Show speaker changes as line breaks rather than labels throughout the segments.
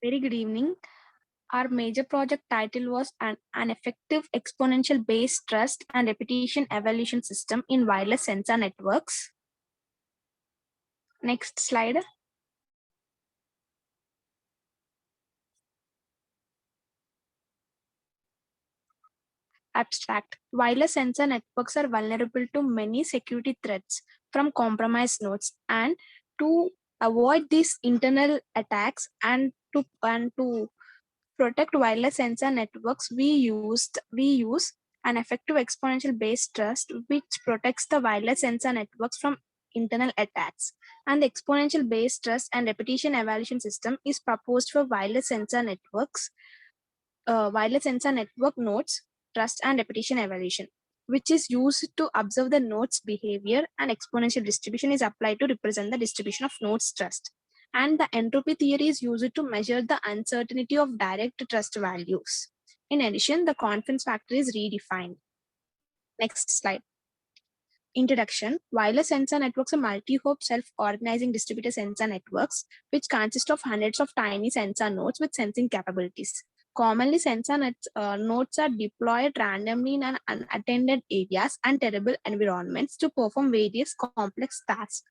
Very good evening. Our major project title was an effective exponential based trust and repetition evaluation system in wireless sensor networks. Next slide. Abstract. Wireless sensor networks are vulnerable to many security threats from compromised nodes, and to avoid these internal attacks and to protect wireless sensor networks, we use an effective exponential based trust which protects the wireless sensor networks from internal attacks. And the exponential based trust and repetition evaluation system is proposed for wireless sensor networks, wireless sensor network nodes, trust and repetition evaluation, which is used to observe the node's behavior, and exponential distribution is applied to represent the distribution of nodes trust. And the entropy theory is used to measure the uncertainty of direct trust values. In addition, the confidence factor is redefined. Next slide. Introduction. Wireless sensor networks are multi-hop self-organizing distributed sensor networks which consist of hundreds of tiny sensor nodes with sensing capabilities. Commonly, sensor nodes are deployed randomly in unattended areas and terrible environments to perform various complex tasks.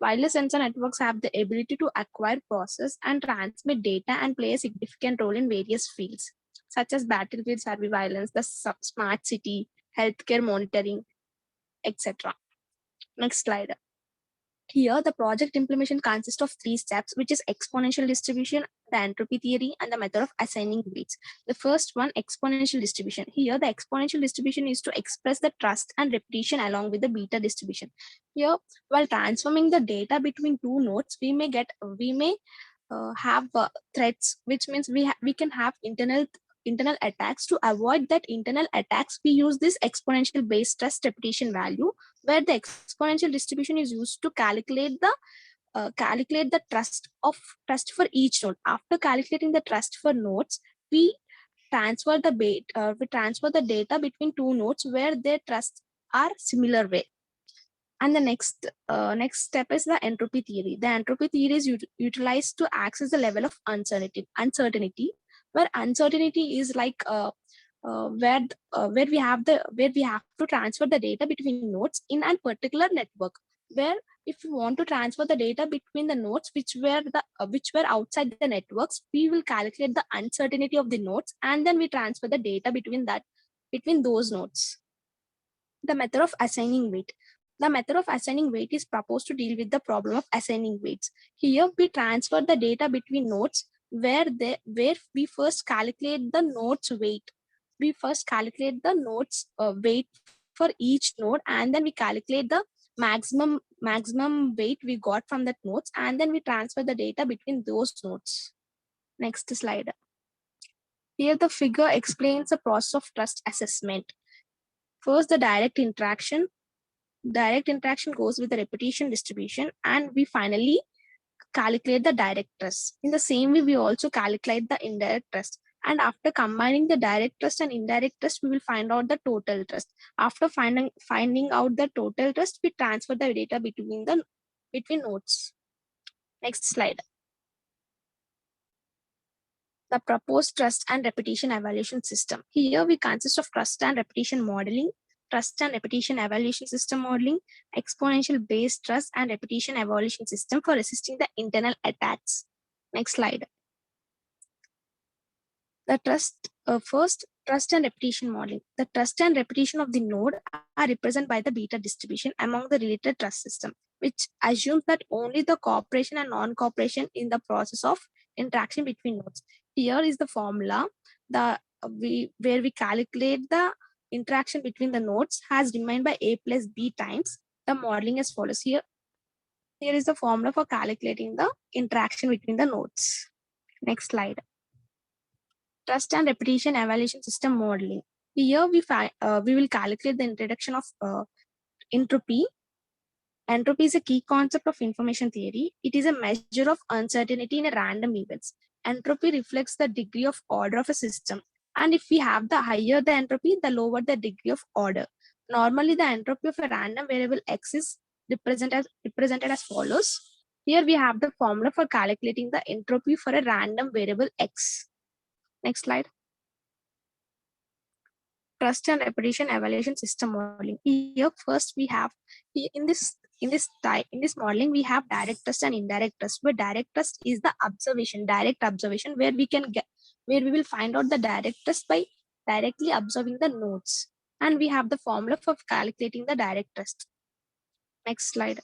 Wireless sensor networks have the ability to acquire, process, and transmit data and play a significant role in various fields, such as battlefield surveillance, the smart city, healthcare monitoring, etc. Next slide. Here, the project implementation consists of 3 steps, which is exponential distribution, the entropy theory, and the method of assigning weights. The first one, exponential distribution. Here, the exponential distribution is to express the trust and repetition along with the beta distribution. Here, while transforming the data between two nodes, we may have threats, which means we can have internal attacks. To avoid that internal attacks, we use this exponential based trust repetition value, where the exponential distribution is used to calculate the trust for each node. After calculating the trust for nodes, we transfer the data between two nodes where their trusts are similar way. And the next step is the entropy theory. The entropy theory is utilized to access the level of uncertainty, where uncertainty is like where we have to transfer the data between nodes in a particular network. Where if we want to transfer the data between the nodes which were outside the networks, we will calculate the uncertainty of the nodes, and then we transfer the data between those nodes. The method of assigning weight. The method of assigning weight is proposed to deal with the problem of assigning weights. Here, we transfer the data between nodes where we first calculate the node's weight. We first calculate the node's weight for each node, and then we calculate the maximum weight we got from that nodes, and then we transfer the data between those nodes. Next slide. Here, the figure explains the process of trust assessment. First, the direct interaction. Direct interaction goes with the repetition distribution, and we finally calculate the direct trust. In the same way, we also calculate the indirect trust. And after combining the direct trust and indirect trust, we will find out the total trust. After finding out the total trust, we transfer the data between nodes. Next slide. The proposed trust and repetition evaluation system. Here we consist of trust and repetition modeling, trust and repetition evaluation system modeling, exponential based trust and repetition evaluation system for resisting the internal attacks. Next slide. The first, trust and repetition modeling. The trust and repetition of the node are represented by the beta distribution among the related trust system, which assumes that only the cooperation and non-cooperation in the process of interaction between nodes. Here is the formula where we calculate the interaction between the nodes has remained by a plus b times. The modeling as follows. Here is the formula for calculating the interaction between the nodes. Next slide. Trust and repetition evaluation system modeling. Here we will calculate the introduction of entropy. Entropy is a key concept of information theory. It is a measure of uncertainty in a random events. Entropy reflects the degree of order of a system. And if we have the higher the entropy, the lower the degree of order. Normally, the entropy of a random variable X is represented as follows. Here we have the formula for calculating the entropy for a random variable x. Next slide. Trust and repetition evaluation system modeling. Here first we have in this modeling we have direct trust and indirect trust, where direct trust is the direct observation, where we will find out the direct trust by directly observing the nodes, and we have the formula for calculating the direct trust. Next slide.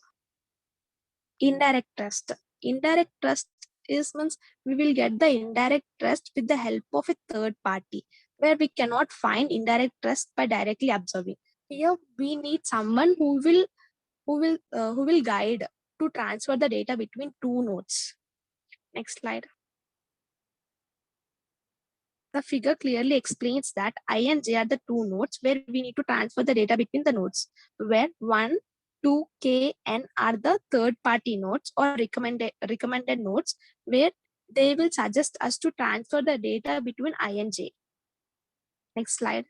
Indirect trust. Indirect trust is means we will get the indirect trust with the help of a third party, where we cannot find indirect trust by directly observing. Here we need someone who will guide to transfer the data between two nodes. Next slide. The figure clearly explains that I and j are the two nodes where we need to transfer the data between the nodes, where 1, 2, k, n are the third party nodes or recommended nodes, where they will suggest us to transfer the data between I and j. Next slide.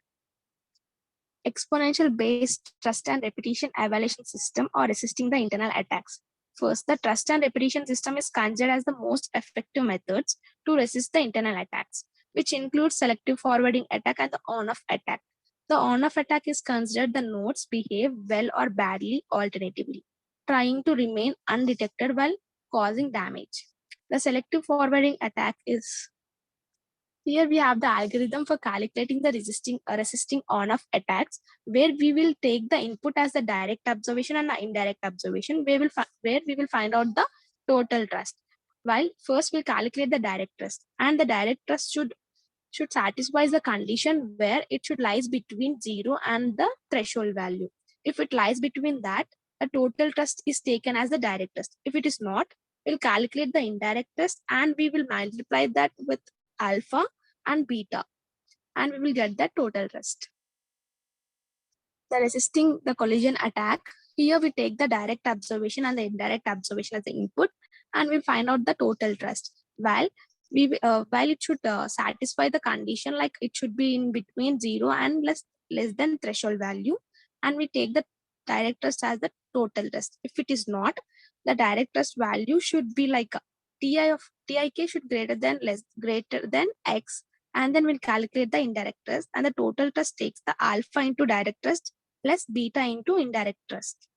Exponential based trust and repetition evaluation system or resisting the internal attacks. First, the trust and repetition system is considered as the most effective methods to resist the internal attacks, which includes selective forwarding attack and the on-off attack. The on-off attack is considered the nodes behave well or badly alternatively, trying to remain undetected while causing damage. The selective forwarding attack is here we have the algorithm for calculating the resisting on-off attacks, where we will take the input as the direct observation and the indirect observation, where we will find out the total trust. While first we'll calculate the direct trust, and the direct trust should satisfy the condition where it should lies between 0 and the threshold value. If it lies between that, the total trust is taken as the direct trust. If it is not, we'll calculate the indirect trust and we will multiply that with alpha and beta, and we will get the total trust. The resisting the collision attack, here we take the direct observation and the indirect observation as the input, and we find out the total trust. While it should satisfy the condition, like it should be in between 0 and less than threshold value, and we take the direct trust as the total trust. If it is not, the direct trust value should be like tik should greater than x, and then we'll calculate the indirect trust, and the total trust takes the alpha into direct trust plus beta into indirect trust.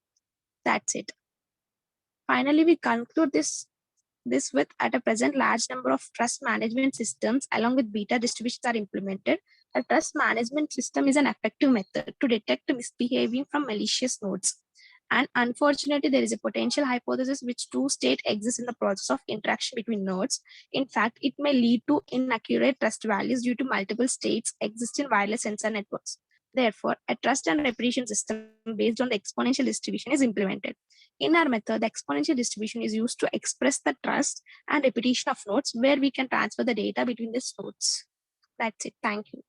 That's it. Finally, we conclude this with at a present large number of trust management systems along with beta distributions are implemented. A trust management system is an effective method to detect misbehaving from malicious nodes. And unfortunately, there is a potential hypothesis which true state exists in the process of interaction between nodes. In fact, it may lead to inaccurate trust values due to multiple states exist in wireless sensor networks. Therefore, a trust and repetition system based on the exponential distribution is implemented. In our method, the exponential distribution is used to express the trust and repetition of nodes, where we can transfer the data between these nodes. That's it. Thank you.